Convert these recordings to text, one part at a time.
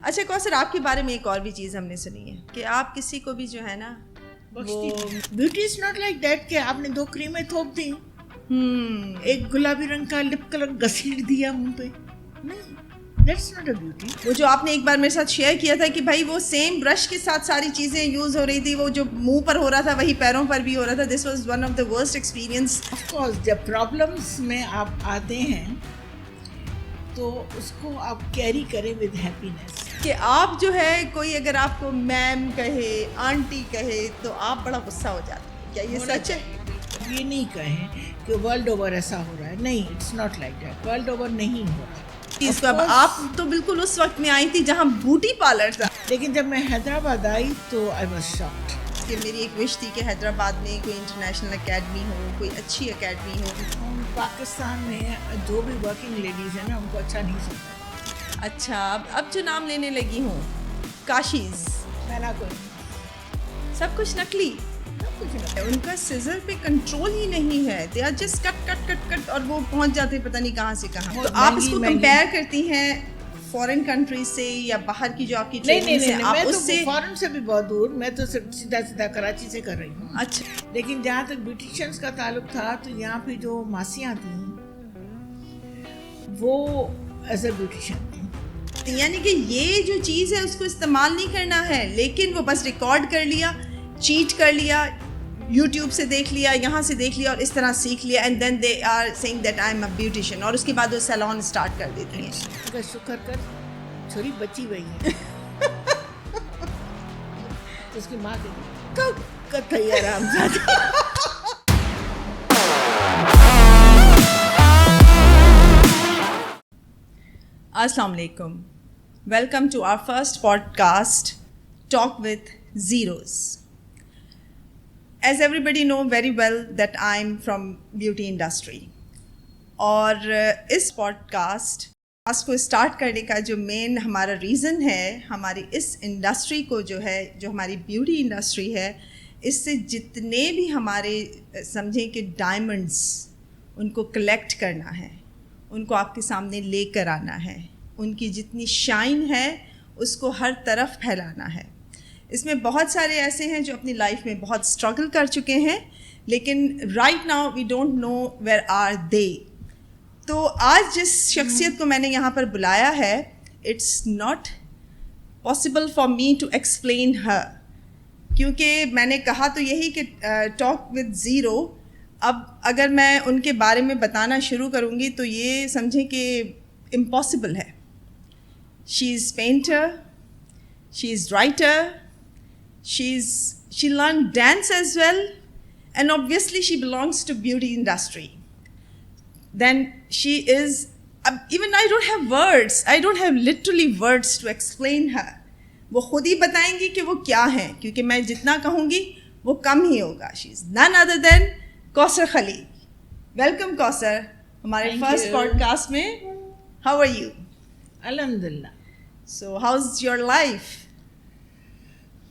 اچھا کوثر، آپ کے بارے میں ایک اور بھی چیز ہم نے سنی ہے کہ آپ کسی کو بھی جو ہے نا beauty is not like that کہ آپ نے 2 کریمیں تھوپ دی، ایک گلابی رنگ کا لپ کلر گھسیٹ دیا منہ پہ، نہیں، دیٹس ناٹ اے بیوٹی. وہ جو آپ نے ایک بار میرے ساتھ شیئر کیا تھا کہ بھائی وہ سیم برش کے ساتھ ساری چیزیں یوز ہو رہی تھی، وہ جو منہ پر ہو رہا تھا وہی پیروں پر بھی ہو رہا تھا. This was one of the worst experience. Of course جب پرابلمس میں آپ آتے ہیں تو اس کو آپ کیری کریں ود ہیپینس. کہ آپ جو ہے کوئی اگر آپ کو میم کہے، آنٹی کہے تو آپ بڑا غصہ ہو جاتے ہیں. کیا یہ سچ ہے؟ یہ نہیں کہیں کہ ورلڈ اوور ایسا ہو رہا ہے، نہیں، it's not like that. World over نہیں ہو رہا. اس کو اب آپ تو بالکل اس وقت میں آئی تھی جہاں بیوٹی پارلر تھا، لیکن جب میں حیدرآباد آئی تو آئی واز شاکڈ. کہ میری ایک وش تھی کہ حیدرآباد میں کوئی انٹرنیشنل اکیڈمی ہو، کوئی اچھی اکیڈمی ہو. پاکستان میں جو بھی ورکنگ لیڈیز ہیں نا ان کو اچھا نہیں سمجھا. اچھا اب جو نام لینے لگی ہوں، کاشیز، میں نہ کوئی سب کچھ نکلی. ان کا سیزر پہ کنٹرول ہی نہیں ہے. دے آر جسٹ کٹ کٹ کٹ کٹ اور وہ پہنچ جاتے پتہ نہیں کہاں سے کہاں. تو آپ اس کو کمپیئر کرتی ہیں فورن کنٹریز سے یا باہر کی جو آپ کی ٹریننگ ہے؟ آپ اس سے فورن سے بھی بہت دور، میں تو سیدھا کراچی سے کر رہی ہوں. اچھا، لیکن جہاں تک بیوٹیشینس کا تعلق تھا تو یہاں پہ جو ماسیاں تھیں وہ ایز اے بیوٹیشین تھیں. یعنی کہ یہ جو چیز ہے اس کو استعمال نہیں کرنا ہے، لیکن وہ بس ریکارڈ کر لیا، چیٹ کر لیا، یوٹیوب سے دیکھ لیا، یہاں سے دیکھ لیا اور اس طرح سیکھ لیا. And then they are seeing that I am a beautician, اور اس کے بعد وہ سیلون اسٹارٹ کر دیتی ہیں. کا شکر کر چھوری بچی ہوئی ہے. تو اس کی ماں کہتی آرام زادہ. السلام علیکم، welcome to our first podcast talk with zeros. As every body know very well that I am from beauty industry, اور اس پوڈ کاسٹ کو اسٹارٹ کرنے کا جو مین ہمارا ریزن ہے، ہماری اس انڈسٹری کو جو ہے، جو ہماری بیوٹی انڈسٹری ہے، اس سے جتنے بھی ہمارے سمجھیں کہ ڈائمنڈس، ان کو کلیکٹ کرنا ہے، ان کو آپ کے سامنے لے کر آنا ہے، ان کی جتنی شائن ہے اس کو ہر طرف پھیلانا ہے. اس میں بہت سارے ایسے ہیں جو اپنی لائف میں بہت اسٹرگل کر چکے ہیں، لیکن right now we don't know where are they. تو آج جس شخصیت کو میں نے یہاں پر بلایا ہے، it's not possible for me to explain her, کیونکہ میں نے کہا تو یہی کہ ٹاک وتھ زیرو. اب اگر میں ان کے بارے میں بتانا شروع کروں گی تو یہ سمجھیں کہ امپاسبل ہے. She is painter, she is writer, she learned dance as well, and obviously she belongs to beauty industry. Then she is, even I don't have words, I don't have literally words to explain her. وہ خود ہی بتائیں گی کہ وہ کیا ہیں، کیونکہ میں جتنا کہوں گی وہ کم ہی ہوگا. She is none other than Kausar Khalil. Welcome Kausar ہمارے فرسٹ پوڈ کاسٹ میں. How are you? الحمدللہ. So how's your life?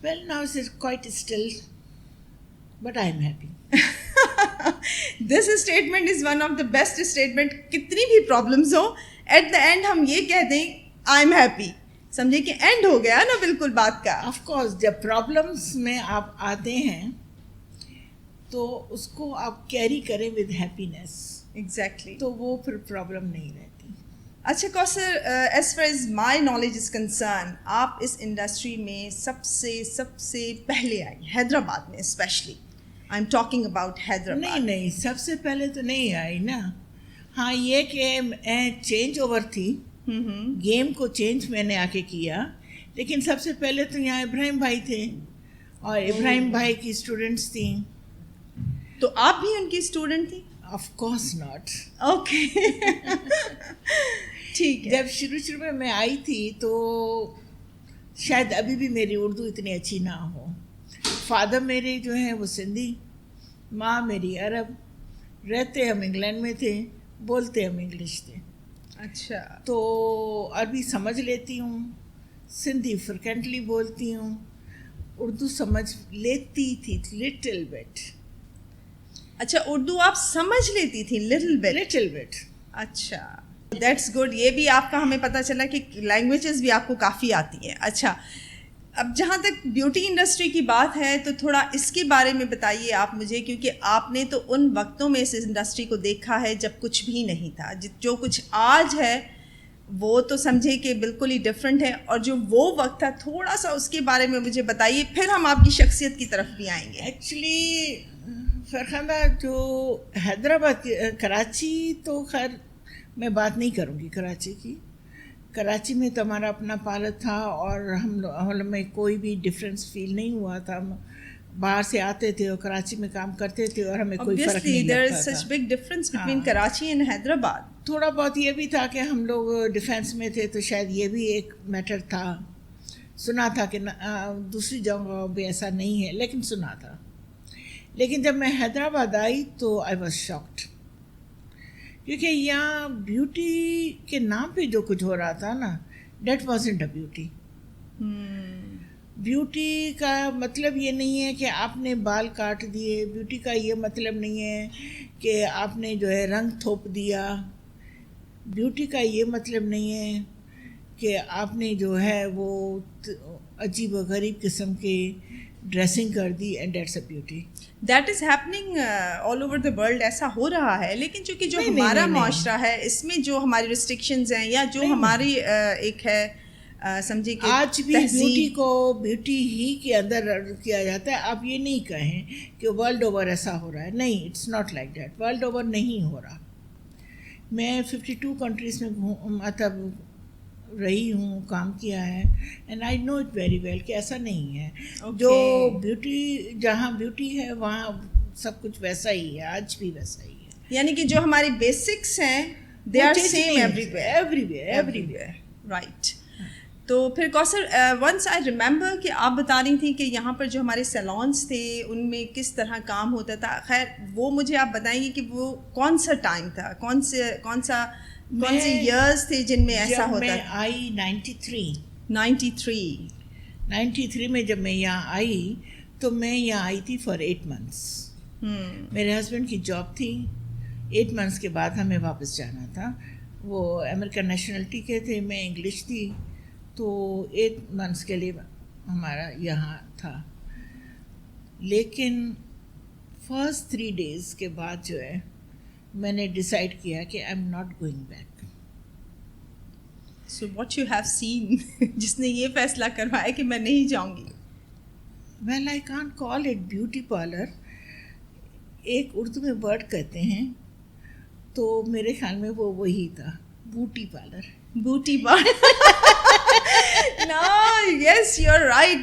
Well, now it's quite still, but I'm happy. This statement is one of the best statement. کتنی بھی problems who, at the end ہم یہ کہہ دیں I'm happy. سمجھے کہ اینڈ ہو گیا نا بالکل بات کا. Of course جب problems میں آپ آتے ہیں تو اس کو آپ کیری کریں with happiness. Exactly. تو وہ پھر پرابلم نہیں رہتی. اچھا Kausar, as far as my knowledge is concern, آپ اس انڈسٹری میں سب سے پہلے آئی حیدرآباد میں، specially I am talking about Hyderabad. نہیں سب سے پہلے تو نہیں آئی نا. ہاں یہ کہ چینج اوور تھی، گیم کو چینج میں نے آ کے کیا، لیکن سب سے پہلے تو یہاں ابراہیم بھائی تھے اور ابراہیم بھائی کی اسٹوڈنٹس تھیں. تو آپ بھی ان کی اسٹوڈنٹ تھیں؟ Of course not. اوکے ٹھیک ہے. جب شروع میں آئی تھی تو شاید ابھی بھی میری اردو اتنی اچھی نہ ہو. فادر میرے جو ہیں وہ سندھی، ماں میری عرب. رہتے ہم انگلینڈ میں تھے، بولتے ہم انگلش تھے. اچھا. تو عربی سمجھ لیتی ہوں، سندھی فریکوینٹلی بولتی ہوں، اردو سمجھ لیتی تھی لٹل بٹ. اچھا اردو آپ سمجھ لیتی تھی لٹل بٹ؟ Little bit. اچھا دیٹس گڈ. یہ بھی آپ کا ہمیں پتہ چلا کہ لینگویجز بھی آپ کو کافی آتی ہیں. اچھا, اب جہاں تک بیوٹی انڈسٹری کی بات ہے تو تھوڑا اس کے بارے میں بتائیے آپ مجھے, کیونکہ آپ نے تو ان وقتوں میں اس انڈسٹری کو دیکھا ہے جب کچھ بھی نہیں تھا. جو کچھ آج ہے وہ تو سمجھے کہ بالکل ہی ڈفرینٹ ہے, اور جو وہ وقت تھا تھوڑا سا اس کے بارے میں مجھے بتائیے, پھر ہم آپ کی شخصیت کی طرف بھی آئیں گے. ایکچولی فرخندہ, جو حیدرآباد کراچی تو خیر میں بات نہیں کروں گی کراچی کی. کراچی میں تو ہمارا اپنا پارلر تھا اور ہم میں کوئی بھی ڈفرینس فیل نہیں ہوا تھا. ہم باہر سے آتے تھے اور کراچی میں کام کرتے تھے اور ہمیں کوئی فرق نہیں لگتا تھا. such big difference between Karachi and Hyderabad. تھوڑا بہت یہ بھی تھا کہ ہم لوگ ڈیفینس میں تھے تو شاید یہ بھی ایک میٹر تھا. سنا تھا کہ دوسری جگہوں پہ ایسا نہیں ہے, لیکن سنا تھا. لیکن جب میں حیدرآباد آئی تو آئی واز شاکڈ, کیونکہ یہاں بیوٹی کے نام پہ جو کچھ ہو رہا تھا نا, that wasn't a beauty. Beauty کا مطلب یہ نہیں ہے کہ آپ نے بال کاٹ دیے. بیوٹی کا یہ مطلب نہیں ہے کہ آپ نے جو ہے رنگ تھوپ دیا. بیوٹی کا یہ مطلب نہیں ہے کہ آپ نے جو ہے وہ عجیب و غریب قسم کے ڈریسنگ کر دی, and that's a beauty. That is happening all over the world. ایسا ہو رہا ہے, لیکن چونکہ جو ہمارا معاشرہ ہے اس میں جو ہماری ریسٹرکشنز ہیں یا جو ہماری ایک ہے سمجھے کہ آج بھی بیوٹی کو بیوٹی ہی کے اندر کیا جاتا ہے. آپ یہ نہیں کہیں کہ ورلڈ اوور ایسا ہو رہا ہے. نہیں, it's not like that. World over نہیں ہو رہا. میں 52 کنٹریز میں مطلب رہی ہوں, کام کیا ہے, and I know it very well کہ ایسا نہیں ہے. جو بیوٹی, جہاں بیوٹی ہے وہاں سب کچھ ویسا ہی ہے, آج بھی ویسا ہی ہے. یعنی کہ جو ہماری بیسکس ہیں دے آر سیم ایوری ویئر. رائٹ. تو پھر کوثر, ونس آئی ریممبر کہ آپ بتا رہی تھیں کہ یہاں پر جو ہمارے سیلونس تھے ان میں کس طرح کام ہوتا تھا. خیر وہ مجھے آپ بتائیں گے کہ وہ کون سا ٹائم تھا, کون سے ایئرس تھے جن میں ایسا ہوتا تھا. میں آئی 93 میں جب میں یہاں آئی تو میں یہاں آئی تھی فار 8 months. میرے ہسبینڈ کی جاب تھی. 8 months کے بعد ہمیں واپس جانا تھا. وہ امریکن نیشنلٹی کے تھے, میں انگلش تھی, تو 8 months کے لیے ہمارا یہاں تھا. لیکن فرسٹ 3 days کے بعد جو ہے میں نے ڈیسائیڈ کیا کہ I am not going back. So what you have seen جس نے یہ فیصلہ کروایا کہ میں نہیں جاؤں گی. Well I can't call it beauty parlour. ایک اردو میں ورڈ کہتے ہیں, تو میرے خیال میں وہ وہی تھا, بوٹی پارلر. بوٹی parlour. No, yes, you're right.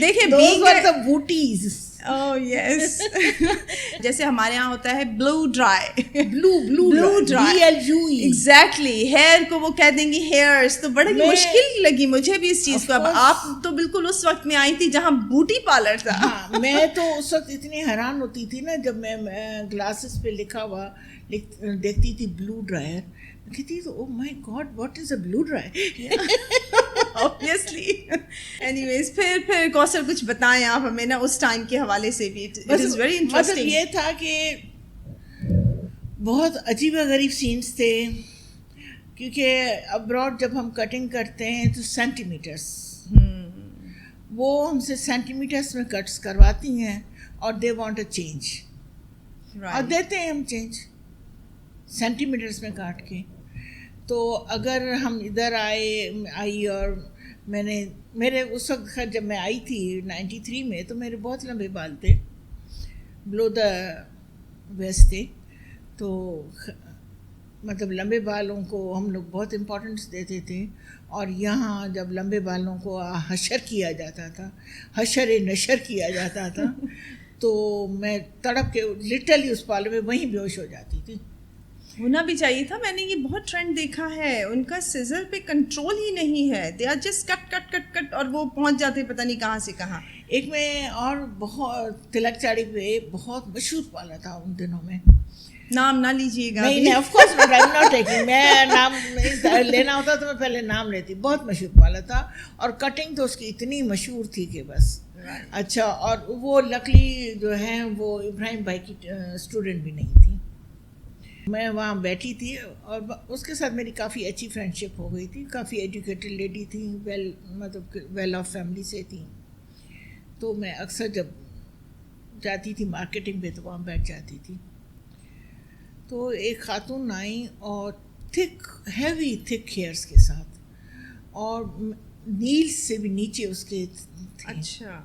دیکھیں those were the booties. Oh yes. جیسے ہمارے یہاں ہوتا ہے blow dry. blue dry BLUE. Exactly. Hair کو وہ کہہ دیں گی ہیئرس. تو بڑی مشکل لگی مجھے بھی اس چیز کو. اب آپ تو بالکل اس وقت میں آئی تھی جہاں بوٹی پارلر تھا. ہاں, میں تو اس وقت اتنی حیران ہوتی تھی نا جب میں گلاسز پہ لکھا ہوا دیکھتی تھی بلو ڈرائر, کہتی تو oh my god what is a blow dryer. obviously. anyways پھر کوثر کچھ بتائیں آپ ہمیں نا اس ٹائم کے حوالے سے بھی. It is very interesting. مطلب یہ تھا کہ بہت عجیب و غریب سینس تھے, کیونکہ ابراڈ جب ہم کٹنگ کرتے ہیں تو سینٹی میٹرس, وہ ہم سے سینٹی میٹرس میں کٹس کرواتی ہیں اور دے وانٹ اے چینج, اور دیتے ہیں ہم چینج سینٹی میٹرس میں کاٹ کے. تو اگر ہم ادھر آئی اور میرے اس وقت خیر جب میں آئی تھی 93 میں تو میرے بہت لمبے بال تھے, بلو دا ویسٹ تھے. تو مطلب لمبے بالوں کو ہم لوگ بہت امپورٹنس دیتے تھے, اور یہاں جب لمبے بالوں کو حشر کیا جاتا تھا, حشر نشر کیا جاتا تھا, تو میں تڑپ کے لٹرلی اس پارلر میں وہیں بے ہوش ہو جاتی تھی. ہونا بھی چاہیے تھا. میں نے یہ بہت ٹرینڈ دیکھا ہے, ان کا سیزر پہ کنٹرول ہی نہیں ہے. دے آر جسٹ کٹ کٹ کٹ کٹ اور وہ پہنچ جاتے پتہ نہیں کہاں سے کہاں. ایک میں اور بہت تلک چاڑی پہ بہت مشہور پالا تھا ان دنوں میں, نام نہ لیجیے گا. نہیں of course I am not taking. میں نام لینا ہوتا تو میں پہلے نام لیتی. بہت مشہور پالا تھا, اور کٹنگ تو اس کی اتنی مشہور تھی کہ بس. اچھا, اور وہ لکلی جو ہیں وہ ابراہیم بھائی کی اسٹوڈنٹ بھی نہیں تھی. میں وہاں بیٹھی تھی اور اس کے ساتھ میری کافی اچھی فرینڈشپ ہو گئی تھی. کافی ایجوکیٹڈ لیڈی تھی, مطلب ویل آف فیملی سے تھی. تو میں اکثر جب جاتی تھی مارکیٹنگ پہ تو وہاں بیٹھ جاتی تھی. تو ایک خاتون آئی اور ہیوی تھک ہیئرس کے ساتھ, اور نیل سے بھی نیچے اس کے تھے. اچھا.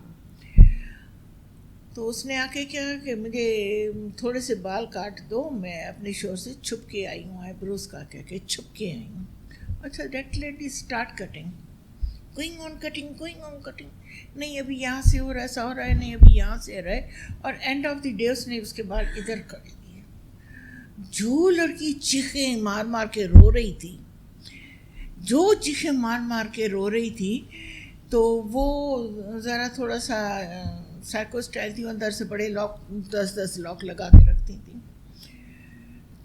تو اس نے آ کے کیا کہ مجھے تھوڑے سے بال کاٹ دو, میں اپنے شوہر سے چھپ کے آئی ہوں, آئی بروز کا کہہ کے چھپ کے آئی ہوں. اچھا, that lady start cutting, going on cutting, نہیں ابھی یہاں سے ہو رہا ہے, ایسا ہو رہا ہے, نہیں ابھی یہاں سے ہو رہا ہے. اور اینڈ آف دی ڈے اس نے اس کے بال ادھر کر دیے. جو لڑکی چیخیں مار مار کے رو رہی تھی, تو وہ ذرا تھوڑا سا سائیکو اسٹائل تھی, اندر سے بڑے لاک 10 لاک لگا کے رکھتی تھیں.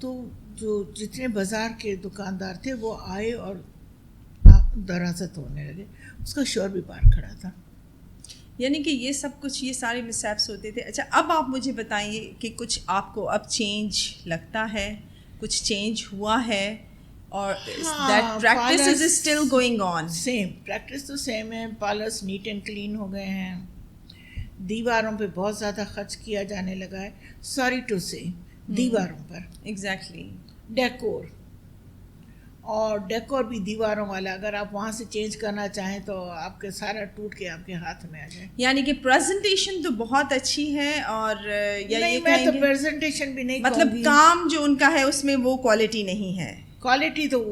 تو جو جتنے بازار کے دکاندار تھے وہ آئے اور دراصل ہونے لگے. اس کا شوہر بھی باہر کھڑا تھا. یعنی کہ یہ سب کچھ, یہ سارے مسہیپس ہوتے تھے. اچھا, اب آپ مجھے بتائیے کہ کچھ آپ کو اب چینج لگتا ہے, کچھ چینج ہوا ہے, اور that practice is still going on. Same practice تو سیم ہے. پارلرس نیٹ اینڈ کلین ہو گئے ہیں. دیواروں پہ بہت زیادہ خرچ کیا جانے لگا ہے, سوری ٹو سے, دیواروں پر. ایگزیکٹلی. ڈیکور, اور ڈیکور بھی دیواروں والا, اگر آپ وہاں سے چینج کرنا چاہیں تو آپ کے سارا ٹوٹ کے آپ کے ہاتھ میں آ جائے. یعنی کہ پریزنٹیشن تو بہت اچھی ہے, اور نہیں, میں تو پریزنٹیشن بھی نہیں, مطلب کام جو ان کا ہے اس میں وہ کوالٹی نہیں ہے. کوالٹی تو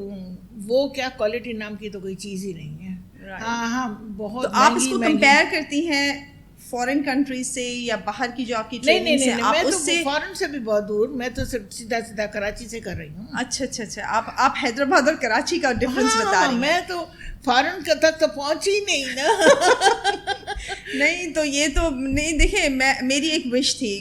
وہ کیا, کوالٹی نام کی تو کوئی چیز ہی نہیں ہے. ہاں بہت. تو آپ اس کو کمپیئر کرتی ہیں فورن کنٹریز سے یا باہر کی جو آپ کی ٹریننگ ہے؟ میں تو فورن سے بھی بہت دور, میں تو صرف سیدھا کراچی سے کر رہی ہوں. اچھا, آپ حیدرآباد اور کراچی کا ڈفرینس بتا رہی ہیں. میں تو فارن تک تو پہنچی نہیں نا. نہیں تو یہ تو نہیں. دیکھیں, میری ایک وش تھی,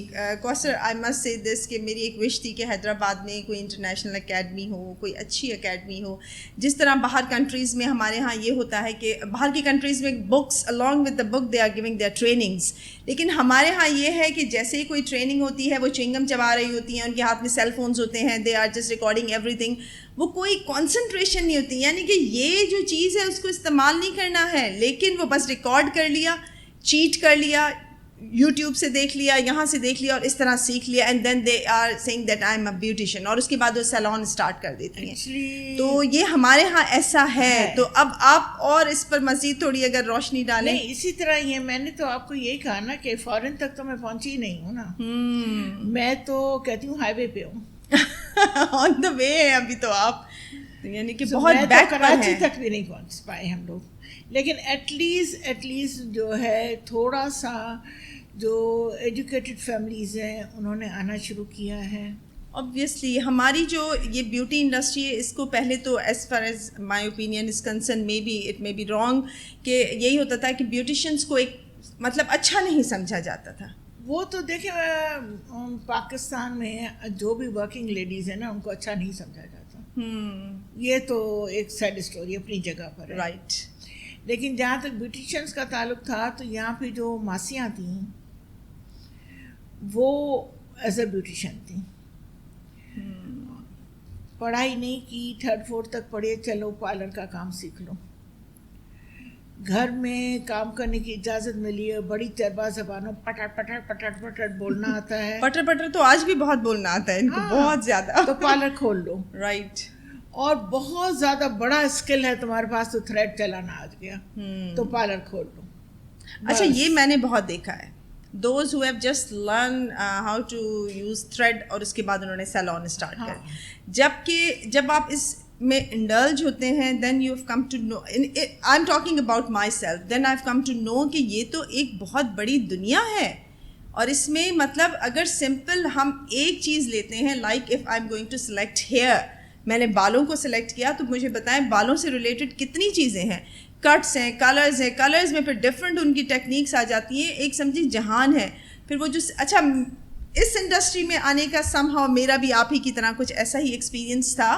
کوثر, آئی مسٹ سے دس, کہ میری ایک وش تھی کہ حیدرآباد میں کوئی انٹرنیشنل اکیڈمی ہو, کوئی اچھی اکیڈمی ہو. جس طرح باہر کنٹریز میں ہمارے ہاں یہ ہوتا ہے کہ باہر کی کنٹریز میں books along with the book they are giving their trainings, لیکن ہمارے ہاں یہ ہے کہ جیسے ہی کوئی ٹریننگ ہوتی ہے وہ چوئنگم چبا رہی ہوتی ہیں, ان کے ہاتھ میں سیل فونز ہوتے ہیں, دے آر جسٹ ریکارڈنگ ایوری تھنگ, وہ کوئی کانسنٹریشن نہیں ہوتی. یعنی کہ یہ جو چیز ہے اس کو استعمال نہیں کرنا ہے, لیکن وہ بس ریکارڈ کر لیا, چیٹ کر لیا, یوٹیوب سے دیکھ لیا, یہاں سے دیکھ لیا, اور اس طرح سیکھ لیا, and then they are seeing that I am a beautician, اور اس کے بعد وہ سیلون اسٹارٹ کر دیتی ہیں. تو یہ ہمارے ہاں ایسا ہے. تو اب آپ اور اس پر مزید تھوڑی اگر روشنی ڈالیں. نہیں, اسی طرح ہی ہے. میں نے تو آپ کو یہی کہا نا کہ فورن تک تو میں پہنچی ہی نہیں ہوں نا. میں تو کہتی ہوں ہائی وے پہ ہوں, آن دا وے ہے ابھی تو آپ, یعنی کہ بہت بیک پر ہیں. کراچی تک بھی نہیں پہنچ پائے ہم لوگ, لیکن ایٹ لیسٹ جو ہے تھوڑا سا جو ایجوکیٹڈ فیملیز ہیں انہوں نے آنا شروع کیا ہے. Obviously ہماری جو یہ بیوٹی انڈسٹری ہے, اس کو پہلے تو as far as my opinion is concern, may be it may be wrong, کہ یہی ہوتا تھا کہ بیوٹیشینس کو ایک مطلب اچھا نہیں سمجھا جاتا تھا. وہ تو دیکھیں پاکستان میں جو بھی ورکنگ لیڈیز ہیں نا ان کو اچھا نہیں سمجھا جاتا. یہ تو ایک سیڈ اسٹوری اپنی جگہ پر ہے. رائٹ. لیکن جہاں تک بیوٹیشینس کا تعلق تھا تو یہاں پہ جو ماسیاں تھیں وہ ایز اے بیوٹیشین تھیں, پڑھائی نہیں کی, 3rd 4th تک پڑھے, چلو پارلر کا کام سیکھ لو. گھر میں کام کرنے کی اجازت ملی ہے, بڑی چربا زبانوں پٹٹ بولنا آتا ہے. پٹر تو آج بھی بہت بولنا آتا ہے ان کو, بہت زیادہ. تو پارلر کھول لو. رائٹ. اور بہت زیادہ بڑا اسکل ہے تمہارے پاس تو تھریڈ چلانا آ گیا, تو پارلر کھول لو. اچھا, یہ میں نے بہت دیکھا ہے, those who have just learned how to use thread, اور اس کے بعد انہوں نے سیلون اسٹارٹ کر. جب آپ اس میں انڈلج ہوتے ہیں, then you have come to know, I'm talking about myself, then I've come to know کہ یہ تو ایک بہت بڑی دنیا ہے, اور اس میں مطلب اگر سمپل ہم ایک چیز لیتے ہیں, like if I'm going to select hair, میں نے بالوں کو سلیکٹ کیا, تو مجھے بتائیں بالوں سے ریلیٹڈ کتنی چیزیں ہیں, کٹس ہیں, کلرز ہیں, کلرز میں پھر ڈفرینٹ ان کی ٹیکنیکس آ جاتی ہیں, ایک سمجھی جہان ہے. پھر وہ جو اچھا اس انڈسٹری میں آنے کا سم ہاؤ میرا بھی آپ ہی کی طرح کچھ ایسا ہی ایکسپیرینس تھا.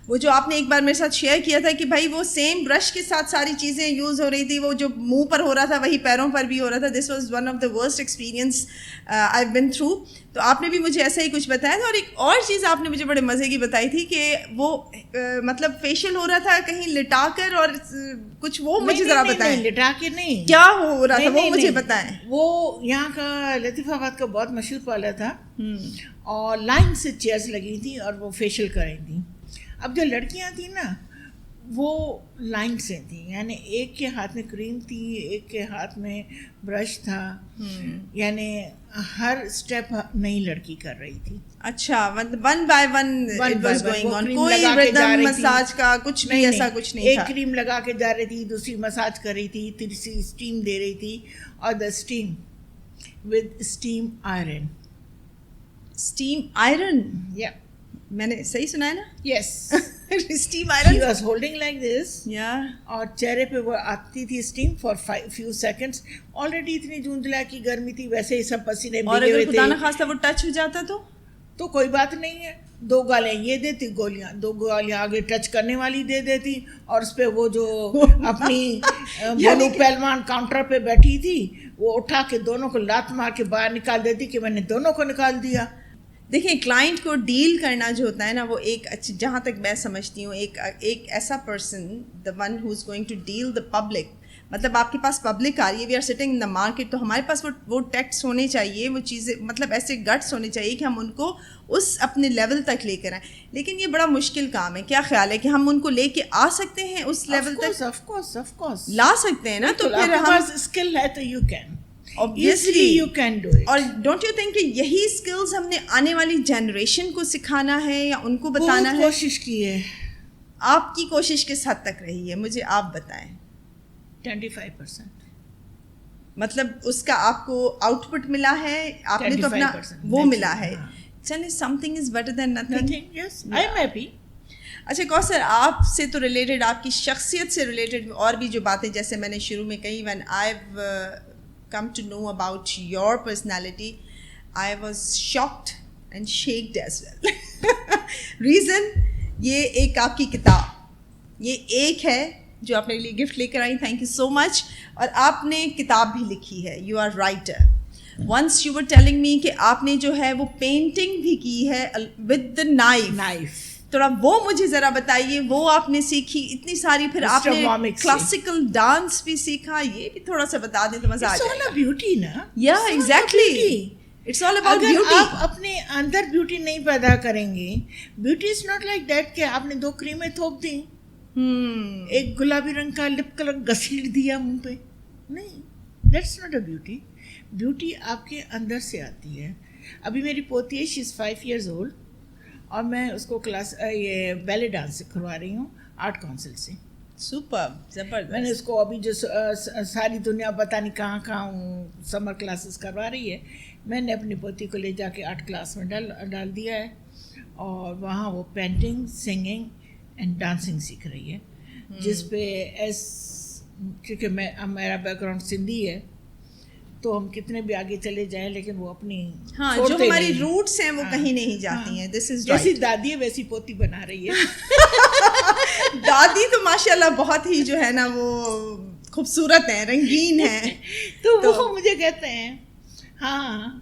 وہ جو آپ نے ایک بار میرے ساتھ شیئر کیا تھا کہ بھائی وہ سیم برش کے ساتھ ساری چیزیں یوز ہو رہی تھی, وہ جو منہ پر ہو رہا تھا وہی پیروں پر بھی ہو رہا تھا. This was one of the worst experience I been through. تو آپ نے بھی مجھے ایسا ہی کچھ بتایا تھا. اور ایک اور چیز آپ نے مجھے بڑے مزے کی بتائی تھی کہ وہ مطلب فیشیل ہو رہا تھا کہیں لٹا کر, اور کچھ وہ مجھے ذرا بتائیں. لٹا کے نہیں, کیا ہو رہا تھا وہ مجھے بتائیں. وہ یہاں کا لطیف آباد کا بہت مشہور پارلر تھا, اور لائن سے چیئرس لگی تھیں اور وہ فیشیل کر رہی تھیں. اب جو لڑکیاں تھیں نا وہ لائن سے تھیں, یعنی ایک کے ہاتھ میں کریم تھی, ایک کے ہاتھ میں برش تھا, یعنی ہر اسٹیپ نئی لڑکی کر رہی تھی. اچھا, one by one it was going on, کوئی ردم مساج کا کچھ بھی ایسا کچھ نہیں تھا. ایک کریم لگا کے جا رہی تھی, دوسری مساج کر رہی تھی, تیسری اسٹیم دے رہی تھی, اور the steam with steam iron. Steam iron, یا میں نے صحیح سنا ہے نا؟ Yes, steam iron. she was holding like this, اور چہرے پہ وہ آتی تھی steam for few seconds. Already اتنی جون جولائی کی گرمی تھی, ویسے ہی سب پسینے بھیگے ہوئے تھے. اور اگر خدا نخواستہ وہ ٹچ ہو جاتا تو کوئی بات نہیں ہے, 2 گالیاں یہ دیتی, 2 گالیاں آگے ٹچ کرنے والی دے دیتی, اور اس پہ وہ جو اپنی بولو پہلوان کاؤنٹر پہ بیٹھی تھی وہ اٹھا کے دونوں کو لات مار کے باہر نکال دیتی کہ میں نے دونوں کو نکال دیا. دیکھیں, کلائنٹ کو ڈیل کرنا جو ہوتا ہے نا, وہ ایک اچھی, جہاں تک میں سمجھتی ہوں, ایک ایسا person, the one who is going to deal the public. مطلب آپ کے پاس پبلک آ رہی ہے, we are sitting in the market, تو ہمارے پاس وہ ٹیکٹس ہونے چاہیے, وہ چیزیں مطلب ایسے گٹس ہونے چاہیے کہ ہم ان کو اس اپنے لیول تک لے کر آئیں. لیکن یہ بڑا مشکل کام ہے. کیا خیال ہے کہ ہم ان کو لے کے آ سکتے ہیں اس لیول تک؟ آف کورس لا سکتے ہیں نا. تو پھر ہم اسکل ہے تو you can, obviously you can do it. اور ڈونٹ یو تھنک کہ یہی اسکلز ہم نے آنے والی جنریشن کو سکھانا ہے یا ان کو بتانا ہے؟ کوشش کی ہے. آپ کی کوشش کس حد تک رہی ہے, مجھے آپ بتائیں. 25%. مطلب اس کا آپ کو آؤٹ پٹ ملا ہے, آپ نے تو اپنا وہ ملا ہے. چلیں, some thing is better than nothing. Yes, I am happy. اچھا کوثر, آپ سے تو ریلیٹڈ, آپ کی شخصیت سے ریلیٹڈ اور بھی جو باتیں, جیسے میں نے شروع میں کہی, when I've come to know about your personality, I was shocked and shaken as well. Reason, یہ ایک آپ کی کتاب, یہ ایک ہے جو آپ میرے لیے گفٹ لے کر آئی, تھینک یو سو مچ. اور آپ نے کتاب بھی لکھی ہے, you are writer. Once you were telling me کہ آپ نے جو ہے وہ پینٹنگ بھی کی ہے ود دا نائف. تھوڑا وہ مجھے ذرا بتائیے, وہ آپ نے سیکھی اتنی ساری, پھر آپ نے کلاسیکل ڈانس بھی سیکھا, یہ بھی تھوڑا سا بتا دیں تو مزہ آ جائے گا. بیوٹی نا, یا exactly, it's all about beauty. آپ اپنے اندر بیوٹی نہیں پیدا کریں گے, beauty is not like that کہ آپ نے 2 کریمیں تھوپ دیں, ایک گلابی رنگ کا لپ کلر گھسیٹ دیا منہ پہ, نہیں, that's not a beauty. Beauty آپ کے اندر سے آتی ہے. ابھی میری پوتی ہے, شی از 5 years old, اور میں اس کو کلاس یہ بیلے ڈانس سکھوا رہی ہوں آرٹ کونسل سے. سپر, زبردست. میں نے اس کو ابھی جو ساری دنیا پتہ نہیں کہاں سمر کلاسز کروا رہی ہے, میں نے اپنی پوتی کو لے جا کے آرٹ کلاس میں ڈال دیا ہے, اور وہاں وہ پینٹنگ, سنگنگ اینڈ ڈانسنگ سیکھ رہی ہے. جس پہ کیونکہ میرا بیک گراؤنڈ سندھی ہے, تو ہم کتنے بھی آگے چلے جائیں لیکن وہ اپنی جو ہماری روٹس ہیں وہ کہیں نہیں جاتی ہیں. دس از جیسی دادی ہے ویسی پوتی بنا رہی ہے. دادی تو ماشاءاللہ بہت ہی جو ہے نا وہ خوبصورت ہیں, رنگین ہیں. تو وہ مجھے کہتے ہیں, ہاں,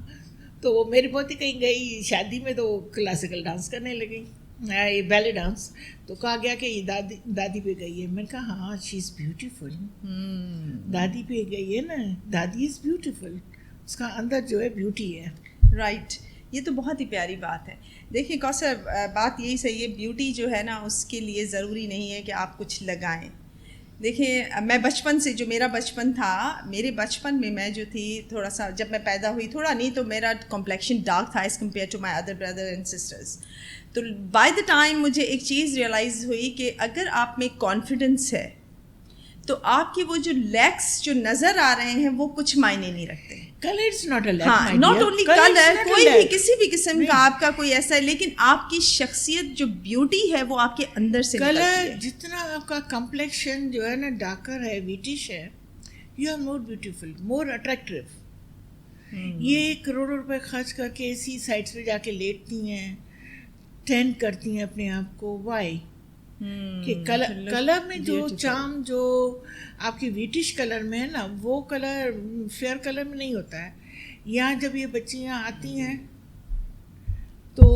تو وہ میری پوتی کہیں گئی شادی میں تو کلاسیکل ڈانس کرنے لگی, یہ بیلے ڈانس, تو کہا گیا کہ یہ دادی پہ گئی ہے. میں نے کہا ہاں, شی از بیوٹیفل, دادی پہ گئی ہے نا, دادی از بیوٹیفل, اس کا اندر جو ہے بیوٹی ہے. رائٹ, یہ تو بہت ہی پیاری بات ہے. دیکھیں کوثر, بات یہی صحیح ہے, بیوٹی جو ہے نا اس کے لیے ضروری نہیں ہے کہ آپ کچھ لگائیں. دیکھیں, میں بچپن سے, جو میرا بچپن تھا, میرے بچپن میں میں جو تھی تھوڑا سا, جب میں پیدا ہوئی, تھوڑا نہیں تو میرا کمپلیکشن ڈارک تھا as compare to my other brother and sisters. تو بائی دا ٹائم مجھے ایک چیز ریئلائز ہوئی کہ اگر آپ میں کانفیڈنس ہے تو آپ کے وہ جو لیگس جو نظر آ رہے ہیں وہ کچھ معنی نہیں رکھتے. ہاں, ناٹ اونلی کلر, کوئی بھی کسی بھی قسم کا آپ کا کوئی ایسا ہے, لیکن آپ کی شخصیت جو بیوٹی ہے وہ آپ کے اندر سے نکلتی ہے. کلر جتنا آپ کا کمپلیکشن جو ہے نا ڈارکر ہے, ویٹش ہے, you are more beautiful, more attractive. یہ کروڑوں روپے خرچ کر کے سی سائٹس پہ جا کے لیٹتی ہیں, ٹینٹ کرتی ہیں اپنے آپ کو. وائی کہ کلر میں جو چارم جو آپ کی ویٹش کلر میں ہے نا وہ کلر فیئر کلر میں نہیں ہوتا ہے. یہاں جب یہ بچیاں آتی ہیں تو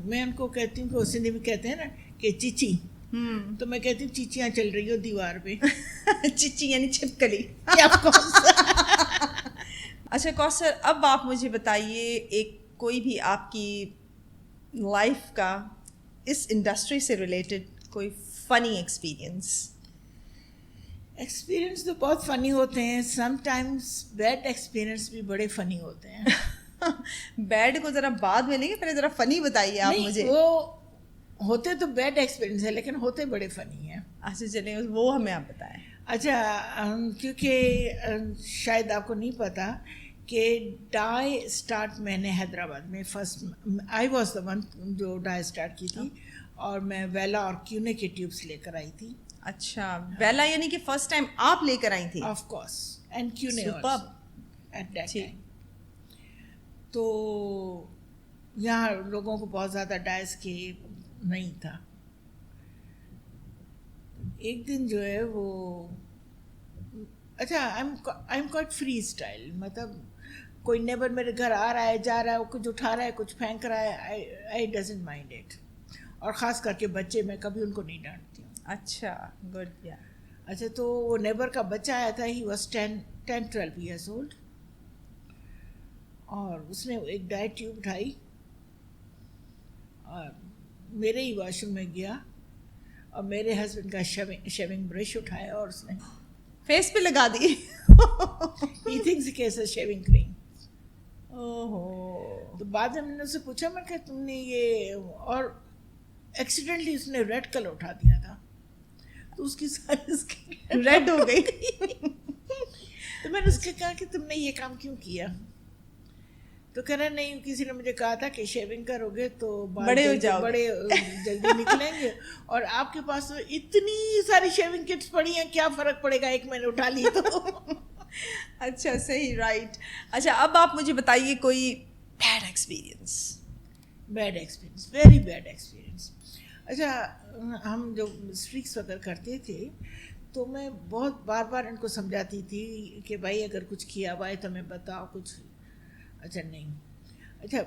میں ان کو کہتی ہوں کہ سندھی میں کہتے ہیں نا کہ چیچی, تو میں کہتی ہوں چیچیاں چل رہی ہو دیوار پہ. چیچی یعنی چھپکلی. اچھا کوثر, اب آپ مجھے بتائیے ایک کوئی بھی آپ کی لائف کا اس انڈسٹری سے ریلیٹڈ کوئی فنی ایکسپیرئنس. ایکسپیرئنس تو بہت فنی ہوتے ہیں, سم ٹائمس بیڈ ایکسپیرئنس بھی بڑے فنی ہوتے ہیں. بیڈ کو ذرا بعد میں لیں گے, پہلے ذرا فنی بتائیے آپ مجھے. وہ ہوتے تو بیڈ ایکسپیرئنس ہے لیکن ہوتے بڑے فنی ہیں. اچھا چلیں وہ ہمیں آپ بتائیں. اچھا, کیونکہ شاید آپ کو نہیں پتا کہ ڈائی اسٹارٹ میں نے حیدرآباد میں first, I was the one جو ڈائی اسٹارٹ کی تھی, اور میں ویلا اور کیونے کے ٹیوبس لے کر آئی تھی. اچھا, ویلا یعنی کہ فرسٹ ٹائم آپ لے کر آئی تھی. آف کورس, اینڈ کیونے ایٹ دیٹ ٹائم. تو یہاں لوگوں کو بہت زیادہ ڈائس کے نہیں تھا. ایک دن جو ہے وہ اچھا I am quite free style, مطلب کوئی نیبر میرے گھر آ رہا ہے جا رہا ہے, کچھ اٹھا رہا ہے کچھ پھینک رہا ہے, آئی ڈزنٹ مائنڈ اٹ. اور خاص کر کے بچے, میں کبھی ان کو نہیں ڈانٹتی ہوں. اچھا گڈ. اچھا, تو وہ نیبر کا بچہ آیا تھا, ہی واز 10-12 ایئرس اولڈ, اور اس نے ایک ڈائی ٹیوب اٹھائی اور میرے ہی واش روم میں گیا اور میرے ہسبینڈ کا شیونگ برش اٹھایا اور اس نے فیس پہ لگا دی. He thinks it is shaving cream. اوہو. تو بعد میں نے اس سے پوچھا, میں کہ تم نے یہ, اور ایکسیڈنٹلی اس نے ریڈ کلر اٹھا دیا تھا تو اس کی ساری اسکن ریڈ ہو گئی. تو میں نے اس سے کہا کہ تم نے یہ کام کیوں کیا؟ تو کہنا نہیں, کسی نے مجھے کہا تھا کہ شیونگ کرو گے تو بڑے ہو جاؤ, بڑے جلدی نکلیں گے, اور آپ کے پاس اتنی ساری شیونگ کٹس پڑی ہیں, کیا فرق پڑے گا ایک میں نے اٹھا لی تو. اچھا صحیح, رائٹ. اچھا, اب آپ مجھے بتائیے کوئی bad experience. Bad experience, very bad experience. اچھا, ہم جو اسٹریکس وغیرہ کرتے تھے تو میں بہت بار بار ان کو سمجھاتی تھی کہ بھائی اگر کچھ کیا ہوا ہے تو ہمیں بتاؤ کچھ. اچھا نہیں. اچھا,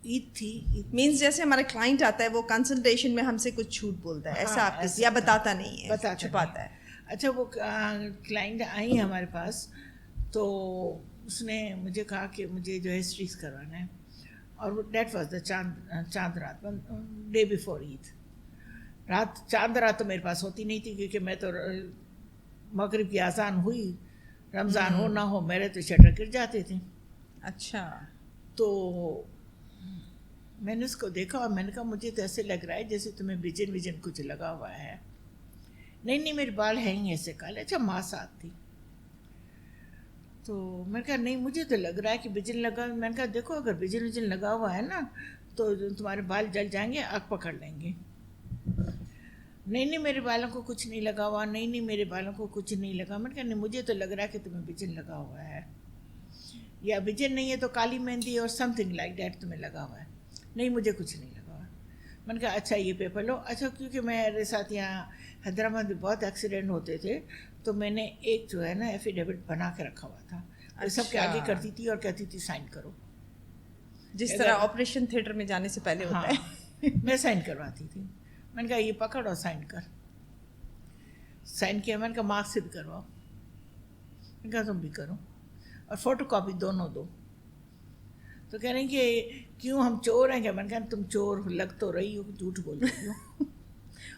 عید تھی, مینس جیسے ہمارا کلائنٹ آتا ہے وہ کنسلٹیشن میں ہم سے کچھ جھوٹ بولتا ہے, ایسا آپ کسی یا بتاتا نہیں ہے, چھپاتا ہے. اچھا, وہ کلائنٹ آئی ہمارے پاس تو اس نے مجھے کہا کہ مجھے جو ہے اسٹریکس کروانا ہے, اور دیٹ واز دا چاند رات, ڈے بیفور عید. چاند رات تو میرے پاس ہوتی نہیں تھی کیونکہ میں تو مغرب کی اذان ہوئی, رمضان ہو نہ ہو میرے تو شٹر گر جاتے تھے. اچھا, تو میں نے اس کو دیکھا اور میں نے کہا مجھے تو ایسے لگ رہا ہے جیسے تمہیں ویژن کچھ لگا ہوا ہے. نہیں میرے بال ہیں ہی ایسے کالے. اچھا, ماں ساتھ تھی تو میں نے کہا نہیں مجھے تو لگ رہا ہے کہ ویژن لگا. میں نے کہا دیکھو اگر ویژن لگا ہوا ہے نا تو تمہارے بال جل جائیں گے, آگ پکڑ لیں گے. نہیں میرے بالوں کو کچھ نہیں لگا ہوا. نہیں میرے بالوں کو کچھ نہیں لگا. میں نے کہا نہیں مجھے تو لگ رہا ہے کہ تمہیں ویژن لگا ہوا ہے, یا ویژن نہیں ہے تو کالی مہندی اور سم تھنگ لائک دیٹ تمہیں لگا ہوا ہے. نہیں مجھے کچھ نہیں لگا ہوا. میں نے کہا اچھا یہ پیپر لو. اچھا, کیونکہ میرے ساتھ یہاں حیدرآباد میں بہت ایکسیڈنٹ ہوتے تھے تو میں نے ایک جو ہے نا ایفیڈیوٹ بنا کے رکھا ہوا تھا, سب کے آگے کرتی تھی اور کہتی تھی سائن کرو, جس طرح آپریشن تھیٹر میں جانے سے پہلے ہوتا ہے. میں سائن کرواتی تھی. میں نے کہا یہ پکڑ اور سائن کر. سائن کیا. میں نے کہا مارک سدھ کرواؤ. میں نے کہا تم بھی کرو, اور فوٹو کاپی دونوں دو. تو کہہ رہے ہیں کہ کیوں ہم چور ہیں کیا؟ میں نے کہا تم چور لگ تو رہی ہو, جھوٹ بول رہی ہو.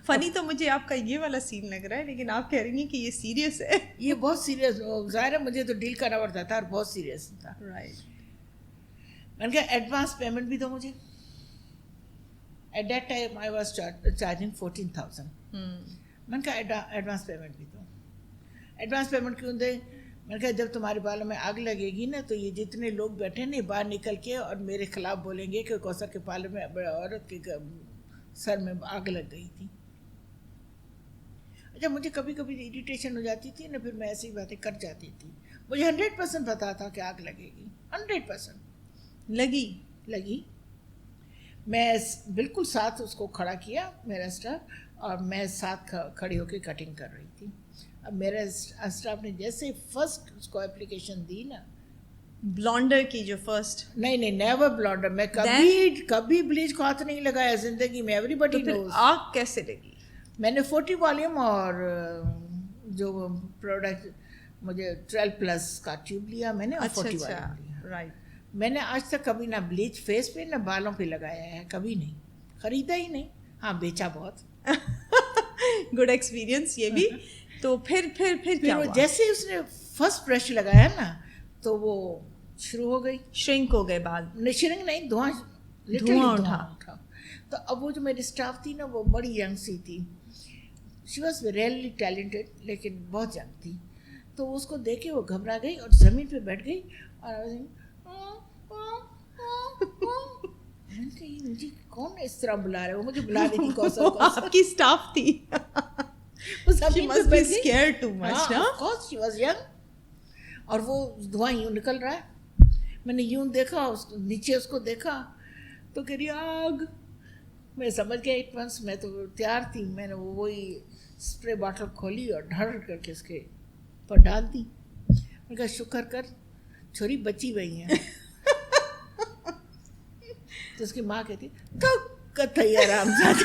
فنی تو مجھے آپ کا یہ والا سین لگ رہا ہے, لیکن آپ کہہ رہی ہیں کہ یہ سیریس ہے. یہ بہت سیریس, ظاہر ہے مجھے تو ڈیل کرنا پڑتا تھا اور بہت سیریس تھا. رائٹ. میں نے کہا ایڈوانس پیمنٹ بھی دو مجھے. At that time I was charging 14,000. میں نے کہا ایڈوانس پیمنٹ بھی دو. ایڈوانس پیمنٹ کیوں دیں؟ میں نے کہا جب تمہارے بالوں میں آگ لگے گی نا تو یہ جتنے لوگ بیٹھے نا باہر نکل کے اور میرے خلاف بولیں گے کہ کوثر کے بالوں میں عورت کے سر میں آگ لگ گئی تھی. اچھا, مجھے کبھی کبھی ایریٹیشن ہو جاتی تھی نا, پھر میں ایسی باتیں کر جاتی تھی. مجھے 100% پتا تھا کہ آگ لگے گی. 100% لگی. میں بالکل ساتھ اس کو کھڑا کیا میرا اسٹاف, اور میں ساتھ کھڑی ہو کے کٹنگ کر رہی تھی. اب میرا اسٹاف نے جیسے فرسٹ اس کو اپلیکیشن دی نا, بلانڈر کی جو فرسٹ, نہیں نیور بلانڈر, میں کبھی بلیچ کو ہاتھ نہیں لگایا زندگی میں. ایوری بڈی نوز. آگ کیسے لگی؟ میں نے 40 والیوم اور جو پروڈکٹ مجھے 12+ کا ٹیوب لیا میں نے, اور 40 والیوم لیا. رائٹ. میں نے آج تک کبھی نہ بلیچ فیس پہ نہ بالوں پہ لگایا ہے, کبھی نہیں, خریدا ہی نہیں. ہاں بیچا بہت. گڈ ایکسپیرئنس یہ بھی. تو پھر کیا ہوا؟ جیسے اس نے فرسٹ برش لگایا نا تو وہ شروع ہو گئی, شرنک ہو گئے بال. شرنک نہیں, دھواں اٹھا. تو اب وہ جو میری اسٹاف تھی نا وہ بڑی ینگ سی تھی. شی واز ریئلی ٹیلنٹڈ لیکن بہت ینگ تھی. تو اس کو دیکھ کے وہ گھبرا گئی اور زمین پہ بیٹھ گئی اور مجھے کون اس طرح بلا رہا ہے, وہ مجھے بلا رہی تھی. کوثر آپ کی اسٹاف تھی. اور وہ دھواں یوں نکل رہا ہے. میں نے یوں دیکھا, نیچے اس کو دیکھا تو کہہ رہی آگ. میں سمجھ گیا ایٹ ونس, میں تو تیار تھی. میں نے وہی اسپرے باٹل کھولی اور ڈھر کر کے اس کے پر ڈال دی. میں نے کہا شکر کر چھوری بچی گئی ہیں. تو اس کی ماں کہتی تو کتھئی آرام زادی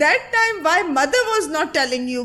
that time why mother was not telling you?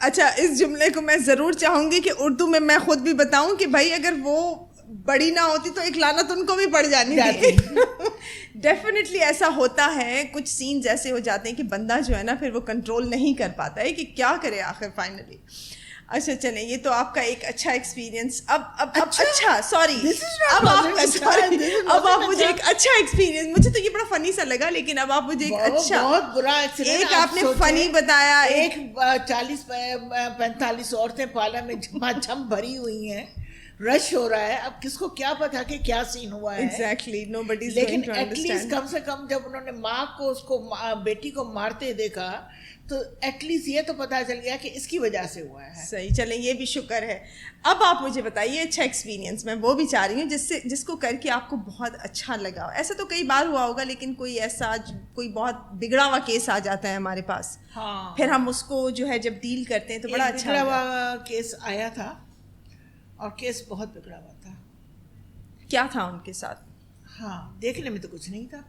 اچھا, اس جملے کو میں ضرور چاہوں گی کہ اردو میں میں خود بھی بتاؤں کہ بھائی اگر وہ بڑی نہ ہوتی تو ایک لعنت ان کو بھی پڑ جانی تھی. ڈیفینیٹلی ایسا ہوتا ہے, کچھ سینز ایسے ہو جاتے ہیں کہ بندہ جو ہے نا پھر وہ کنٹرول نہیں کر پاتا ہے کہ کیا کرے آخر فائنلی. اچھا چلیں, یہ تو آپ کا ایک اچھا ایکسپیرینس. اب اچھا سوری اب آپ مجھے ایک اچھا ایکسپیرینس, مجھے تو یہ بڑا فنی سا لگا, لیکن اب آپ مجھے ایک اچھا بہت برا ایک آپ نے فنی بتایا. ایک 40-45 عورتیں پارلر میں جھما جھم بھری ہوئی ہیں, رش ہو رہا ہے. اب کس کو کیا پتا کہ کیا سین ہوا ہے. ایگزیکٹلی, nobody is لیکن going to at least understand. کم سے کم جب انہوں نے ماں کو اس کو بیٹی کو مارتے دیکھا تو ایٹ لیسٹ یہ تو پتا چل گیا کہ اس کی وجہ سے ہوا ہے. صحیح, چلیں یہ بھی شکر ہے. اب آپ مجھے بتائیے اچھا ایکسپیرینس, میں وہ بھی چاہ رہی ہوں جس کو کر کے آپ کو بہت اچھا لگا. ایسا تو کئی بار ہوا ہوگا, لیکن کوئی ایسا کوئی بہت بگڑا ہوا کیس آ جاتا ہے ہمارے پاس. ہاں, پھر ہم اس کو جو ہے جب ڈیل کرتے ہیں تو بڑا اچھا بگڑا ہوا کیس آیا تھا, اور کیس بہت بگڑا ہوا تھا. کیا تھا ان کے ساتھ؟ ہاں, دیکھنے میں تو کچھ نہیں تھا.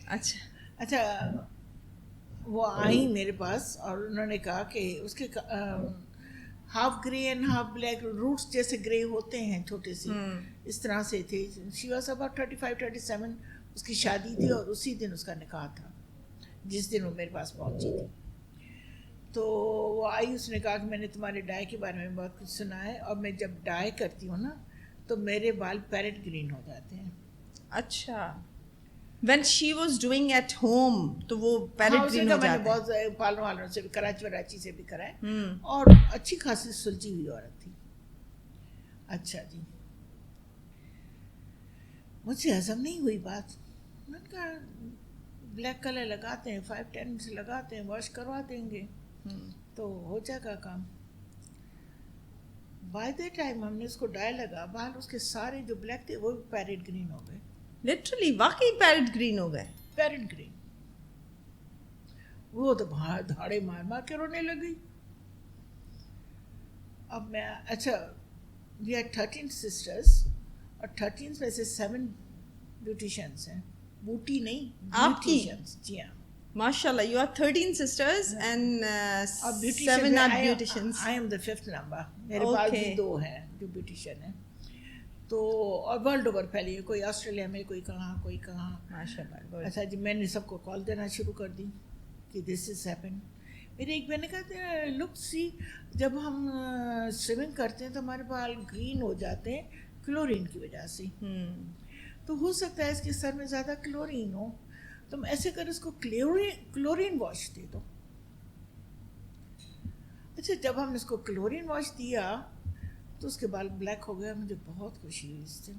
اچھا, وہ آئی میرے پاس اور انہوں نے کہا کہ اس کے half grey and half black roots جیسے گرے ہوتے ہیں چھوٹے سے, اس طرح سے تھے. شی واز اباؤٹ 35-37, اس کی شادی تھی اور اسی دن اس کا نکاح تھا جس دن وہ میرے پاس پہنچی تھی. تو وہ آئی, اس نے کہا کہ میں نے تمہارے ڈائی کے بارے میں بہت کچھ سنا ہے, اور میں جب ڈائی کرتی ہوں نا تو میرے بال پیرٹ گرین ہو جاتے ہیں. اچھا, when she was doing at home تو وہ پیرٹ گرین ہو جاتے ہیں. میں نے بہت پالوں والوں سے بھی, کراچی سے بھی کرائے, اور اچھی خاصی سلجھی ہوئی عورت تھی. اچھا جی, مجھ سے ہضم نہیں ہوئی بات. میں نے کہا بلیک کلر لگاتے ہیں, 5-10 سے لگاتے ہیں, واش کروا دیں گے تو ہو جائے گا کام. بائی دا ٹائم ہم نے اس کو ڈائی لگا, بال اس کے سارے جو بلیک تھے وہ بھی پیرٹ گرین ہو گئے. لٹرلی واقعی پیرٹ گرین ہو گئے. Parrot green. وہ تو باہر دھاڑے مار مار کے رونے لگی. اب میں اچھا, وی آر 13 سسٹرس, اور 13 میں سے 7 بیوٹیشینس ہیں. بوٹی نہیں, بیوٹیشینس. جی ہاں, ماشاءاللہ, you are 13 sisters and 7 are beauticians. I am the 5th number. میرے پاس بھی 2 ہیں جو بیوٹیشین ہیں. تو اور ورلڈ اوور پھیلی ہے, کوئی آسٹریلیا میں, کوئی کہاں, کوئی کہاں. ماشاءاللہ. اچھا جی, میں نے سب کو کال دینا شروع کر دی کہ دس از ہیپن. میرے ایک بہن نے کہا لک سی, جب ہم سوئمنگ کرتے ہیں تو ہمارے بال گرین ہو جاتے ہیں کلورین کی وجہ سے. تو ہو سکتا ہے اس کے سر میں زیادہ کلورین ہو, تم ایسے کر اس کو کلورین واش دے دو. اچھا, جب ہم نے اس کو کلورین واش دیا تو اس کے بال بلیک ہو گیا. مجھے بہت خوشی ہوئی اس دن.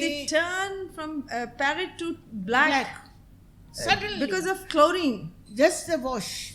they turn from parrot to black suddenly because of chlorine. just the wash.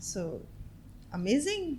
so amazing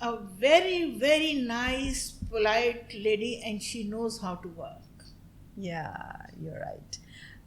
A very nice, polite lady and she knows how to work. Yeah, you're right.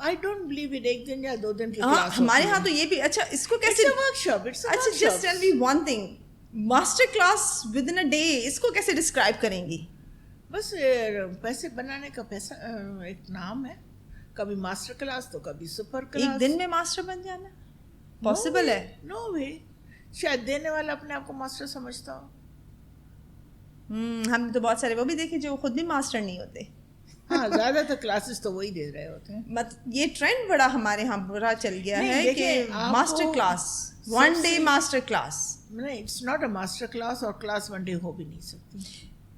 I don't believe in ایک دن یا 2 دن کی ہاں class. ہمارے ہاں تو یہ بھی اچھا اس کو کیسے workshop. اچھا just tell me one thing, master class within a day اس کو کیسے ڈسکرائب کریں گی؟ بس پیسے بنانے کا پیسہ ایک نام ہے. کبھی ماسٹر کلاس تو کبھی سپر کلاس. ایک دن میں ماسٹر بن جانا پاسبل ہے؟ نو وے. شاید دینے والا اپنے آپ کو ماسٹر سمجھتا ہو. ہم نے تو بہت سارے وہ بھی دیکھے جو خود بھی ماسٹر نہیں ہوتے. ہاں زیادہ تر کلاسز تو وہی دے رہے ہوتے ہیں. یہ ٹرینڈ بڑا ہمارے ہاں برا چل گیا ہے کہ master class, one day master class. نہیں, it's not a master class, اور کلاس 1 ڈے ہو بھی نہیں سکتی.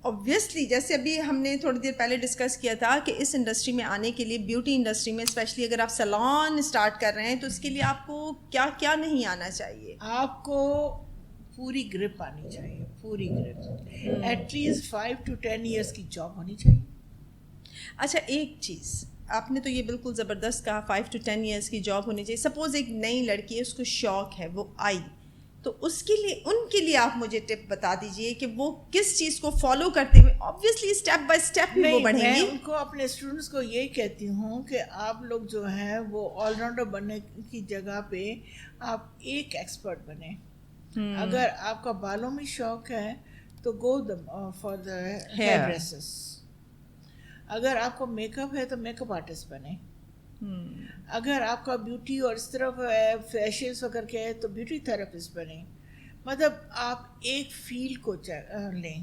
اوبویسلی جیسے ابھی ہم نے تھوڑی دیر پہلے ڈسکس کیا تھا کہ اس انڈسٹری میں آنے کے لیے, بیوٹی انڈسٹری میں اسپیشلی اگر آپ سیلون اسٹارٹ کر رہے ہیں تو اس کے لیے آپ کو کیا کیا نہیں آنا چاہیے؟ آپ کو پوری گرپ آنی چاہیے, پوری grip. At least 5 to 10 years کی جاب ہونی چاہیے. اچھا ایک چیز آپ نے تو یہ بالکل زبردست کہا, 5 to 10 ایئرس کی جاب ہونی چاہیے. سپوز ایک نئی لڑکی ہے, اس کو شوق ہے, وہ آئی, تو اس کے لیے ان کے لیے آپ مجھے ٹپ بتا دیجئے کہ وہ کس چیز کو فالو کرتے ہوئے, آبویسلی اسٹیپ بائی اسٹیپ بھی وہ بڑھیں گی. میں ان کو اپنے اسٹوڈنٹس کو یہی کہتی ہوں کہ آپ لوگ جو ہیں وہ آل راؤنڈر بننے کی جگہ پہ آپ ایک ایکسپرٹ بنیں. اگر آپ کا بالوں میں شوق ہے تو go for the hair dresses. اگر آپ کو میک اپ ہے تو میک اپ آرٹسٹ بنے. اگر آپ کا بیوٹی اور اس طرف فیشیلس وغیرہ کے ہے تو بیوٹی تھراپسٹ بنے. مطلب آپ ایک فیلڈ کو لیں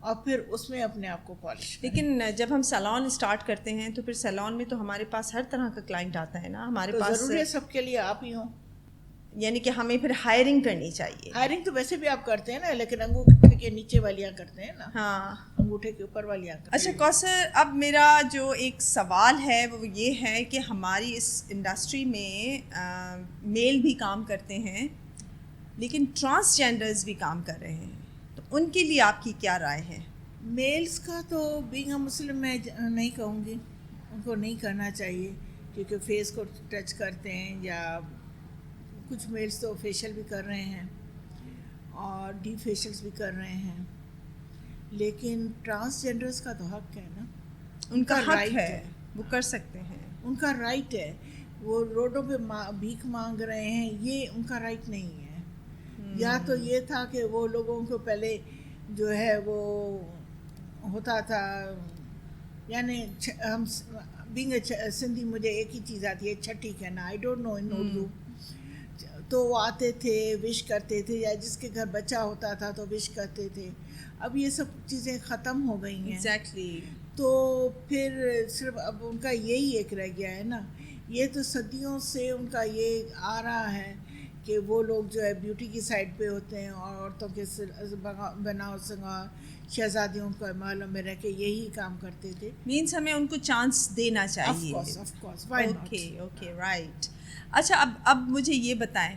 اور پھر اس میں اپنے آپ کو پالش کریں. لیکن جب ہم سیلون اسٹارٹ کرتے ہیں تو پھر سیلون میں تو ہمارے پاس ہر طرح کا کلائنٹ آتا ہے نا, ہمارے پاس ضروری ہے سب کے لیے آپ ہی ہوں. یعنی کہ ہمیں پھر ہائرنگ کرنی چاہیے. ہائرنگ تو ویسے بھی آپ کرتے ہیں نا, لیکن انگوٹھے کے نیچے والیاں کرتے ہیں نا. ہاں, انگوٹھے کے اوپر والیاں کرتے ہیں. اچھا کوثر, اب میرا جو ایک سوال ہے وہ یہ ہے کہ ہماری اس انڈسٹری میں میل بھی کام کرتے ہیں لیکن ٹرانسجینڈرز بھی کام کر رہے ہیں, تو ان کے لیے آپ کی کیا رائے ہے؟ میلز کا تو بینگ اے مسلم میں نہیں کہوں گی, ان کو نہیں کرنا چاہیے کیونکہ فیس کو ٹچ کرتے ہیں, یا کچھ میلز تو فیشیل بھی کر رہے ہیں اور ڈی فیشیلس بھی کر رہے ہیں. لیکن ٹرانسجینڈرز کا تو حق ہے نا, ان کا حق ہے, وہ کر سکتے ہیں, ان کا رائٹ ہے. وہ روڈوں پہ بھیک مانگ رہے ہیں, یہ ان کا رائٹ نہیں ہے. یا تو یہ تھا کہ وہ لوگوں کو پہلے جو ہے وہ ہوتا تھا, یعنی ہم بینگ سندھی مجھے ایک ہی چیز آتی ہے, چھٹی کہنا, آئی ڈونٹ نو ان اردو. تو وہ آتے تھے, وش کرتے تھے, یا جس کے گھر بچہ ہوتا تھا تو وش کرتے تھے. اب یہ سب چیزیں ختم ہو گئی ہیں. ایگزیکٹلی. تو پھر صرف اب ان کا یہی ایک رہ گیا ہے نا. یہ تو صدیوں سے ان کا یہ آ رہا ہے کہ وہ لوگ جو ہے بیوٹی کی سائڈ پہ ہوتے ہیں اور عورتوں کے بناؤ سنگار شہزادیوں کو محلوں میں رہ کے یہی کام کرتے تھے. مینس ہمیں ان کو چانس دینا چاہیے. Of course why not. Okay right. اچھا اب مجھے یہ بتائیں,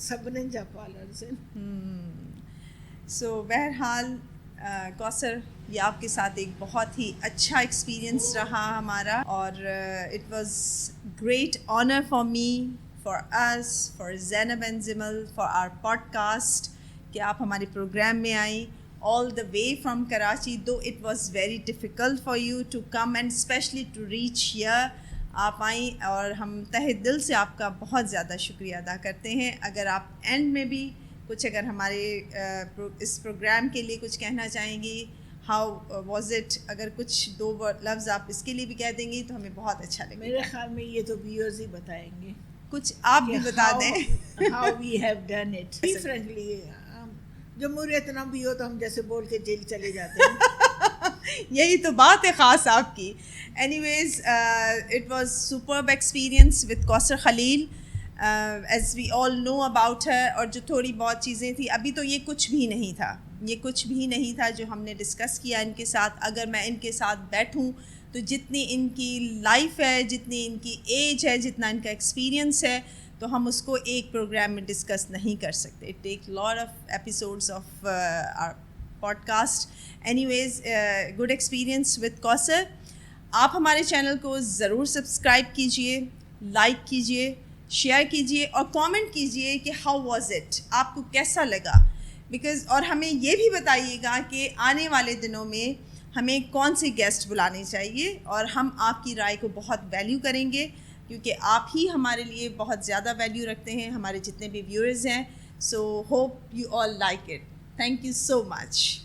سبنے جا پالر سے. سو بہرحال کوثر یہ آپ کے ساتھ ایک بہت ہی اچھا ایکسپیرئنس رہا ہمارا, اور it was great honour for me, for us, for Zainab and Zimal, for our podcast کہ آپ ہمارے پروگرام میں آئیں all the way from Karachi, though it was very difficult for you to come and especially to reach here. آپ آئیں اور ہم تہ دل سے آپ کا بہت زیادہ شکریہ ادا کرتے ہیں. اگر آپ اینڈ میں بھی کچھ اگر ہمارے اس پروگرام کے لیے کچھ کہنا چاہیں گی, ہاؤ واز اٹ, اگر کچھ 2 لفظ آپ اس کے لیے بھی کہہ دیں گی تو ہمیں بہت اچھا لگے گا. میرے خیال میں یہ تو ویورز ہی بتائیں گے, کچھ آپ بھی بتا دیں. how we have done it. Frankly, جمہوریت نہ بھی ہو تو ہم جیسے بول کے جیل چلے جاتے ہیں. یہی تو بات ہے خاص آپ کی. Anyways it was superb experience with Kausar Khalil, as we all know about her. اور جو تھوڑی بہت چیزیں تھیں, ابھی تو یہ کچھ بھی نہیں تھا, یہ کچھ بھی نہیں تھا جو ہم نے ڈسکس کیا ان کے ساتھ. اگر میں ان کے ساتھ بیٹھوں تو جتنی ان کی لائف ہے, جتنی ان کی ایج ہے, جتنا ان کا ایکسپیرئنس ہے, تو ہم اس کو ایک پروگرام میں ڈسکس نہیں کر سکتے. It take lot of episodes of our podcast. Anyways good experience with Kausar. آپ ہمارے چینل کو ضرور سبسکرائب کیجئے, لائک کیجئے, شیئر کیجئے اور کامنٹ کیجئے کہ ہاؤ واز اٹ, آپ کو کیسا لگا. بیکاز اور ہمیں یہ بھی بتائیے گا کہ آنے والے دنوں میں ہمیں کون سے گیسٹ بلانے چاہیے, اور ہم آپ کی رائے کو بہت ویلیو کریں گے, کیونکہ آپ ہی ہمارے لیے بہت زیادہ ویلیو رکھتے ہیں, ہمارے جتنے بھی ویورز ہیں. So hope you all like it. Thank you so much.